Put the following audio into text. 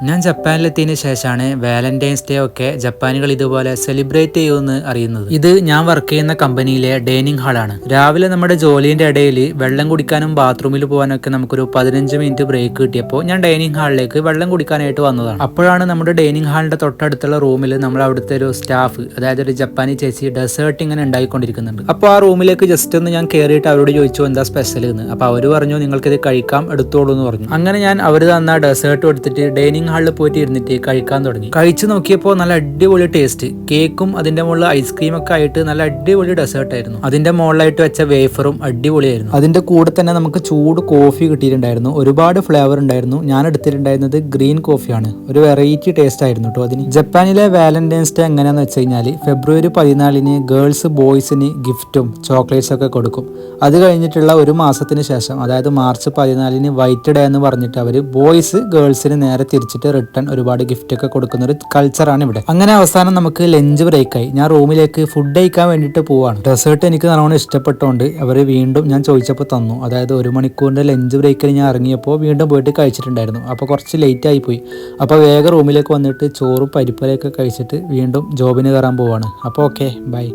ഞാൻ ജപ്പാനിലെത്തിയതിന് ശേഷമാണ് Valentine's day ഒക്കെ ജപ്പാനികൾ ഇതുപോലെ സെലിബ്രേറ്റ് ചെയ്യുമെന്ന് അറിയുന്നത്. ഇത് ഞാൻ വർക്ക് ചെയ്യുന്ന കമ്പനിയിലെ ഡൈനിങ് ഹാളാണ്. രാവിലെ നമ്മുടെ ജോലിന്റെ ഇടയിൽ വെള്ളം കുടിക്കാനും ബാത്റൂമിൽ പോകാനൊക്കെ നമുക്കൊരു 15 മിനിറ്റ് ബ്രേക്ക് കിട്ടിയപ്പോൾ ഞാൻ ഡൈനിങ് ഹാളിലേക്ക് വെള്ളം കുടിക്കാനായിട്ട് വന്നതാണ്. അപ്പോഴാണ് നമ്മുടെ ഡൈനിങ് ഹാളിന്റെ തൊട്ടടുത്തുള്ള റൂമിൽ നമ്മൾ അവിടുത്തെ ഒരു സ്റ്റാഫ്, അതായത് ഒരു ജപ്പാനി ചേച്ചി ഡെസേർട്ട് ഇങ്ങനെ ഉണ്ടായിക്കൊണ്ടിരിക്കുന്നുണ്ട്. അപ്പോൾ ആ റൂമിലേക്ക് ജസ്റ്റ് ഒന്ന് ഞാൻ കയറിയിട്ട് അവരോട് ചോദിച്ചു എന്താ സ്പെഷ്യൽ എന്ന്. അപ്പോൾ അവർ പറഞ്ഞു നിങ്ങൾക്കിത് കഴിക്കാം, എടുത്തോളൂ എന്ന് പറഞ്ഞു. അങ്ങനെ ഞാൻ അവർ തന്ന ഡെസേർട്ട് എടുത്തിട്ട് ഡൈനിങ് ഹാളിൽ പോയിട്ട് ഇരുന്നിട്ട് കഴിക്കാൻ തുടങ്ങി. കഴിച്ചു നോക്കിയപ്പോൾ നല്ല അടിപൊളി ടേസ്റ്റ്. കേക്കും അതിന്റെ മുകളിൽ ഐസ്ക്രീം ഒക്കെ ആയിട്ട് നല്ല അടിപൊളി ഡെസേർട്ട് ആയിരുന്നു. അതിന്റെ മുകളിലായിട്ട് വെച്ച വേഫറും അടിപൊളിയായിരുന്നു. അതിന്റെ കൂടെ തന്നെ നമുക്ക് ചൂട് കോഫി കിട്ടിയിട്ടുണ്ടായിരുന്നു. ഒരുപാട് ഫ്ലേവർ ഉണ്ടായിരുന്നു. ഞാൻ എടുത്തിട്ടുണ്ടായിരുന്നത് ഗ്രീൻ കോഫിയാണ്. ഒരു വെറൈറ്റി ടേസ്റ്റ് ആയിരുന്നു കേട്ടോ അതിന്. ജപ്പാനിലെ വാലന്റൈൻസ് ഡേ എങ്ങനെയാന്ന് വെച്ച് കഴിഞ്ഞാൽ ഫെബ്രുവരി 14 ഗേൾസ് ബോയ്സിന് ഗിഫ്റ്റും ചോക്ലേറ്റ്സ് ഒക്കെ കൊടുക്കും. അത് കഴിഞ്ഞിട്ടുള്ള ഒരു മാസത്തിന് ശേഷം, അതായത് മാർച്ച് 14 വൈറ്റ് ഡേ എന്ന് പറഞ്ഞിട്ട് അവർ ബോയ്സ് ഗേൾസിന് നേരെ തിരിച്ചിട്ട് റിട്ടേൺ ഒരുപാട് ഗിഫ്റ്റ് ഒക്കെ കൊടുക്കുന്ന ഒരു കൾച്ചറാണ് ഇവിടെ. അങ്ങനെ അവസാനം നമുക്ക് ലഞ്ച് ബ്രേക്ക് ആയി. ഞാൻ റൂമിലേക്ക് ഫുഡ് കഴിക്കാൻ വേണ്ടിയിട്ട് പോവാണ്. ഡെസേർട്ട് എനിക്ക് നല്ലോണം ഇഷ്ടപ്പെട്ടുകൊണ്ട് അവർ വീണ്ടും ഞാൻ ചോദിച്ചപ്പോൾ തന്നു. അതായത് 1 മണിക്കൂറിന്റെ ലഞ്ച് ബ്രേക്കിൽ ഞാൻ ഇറങ്ങിയപ്പോൾ വീണ്ടും പോയിട്ട് കഴിച്ചിട്ടുണ്ടായിരുന്നു. അപ്പോൾ കുറച്ച് ലേറ്റ് ആയി പോയി. അപ്പോൾ വേഗം റൂമിലേക്ക് വന്നിട്ട് ചോറും പരിപ്പലൊക്കെ കഴിച്ചിട്ട് വീണ്ടും ജോബിന് കയറാൻ പോവാണ്. അപ്പോൾ ഓക്കെ, ബൈ.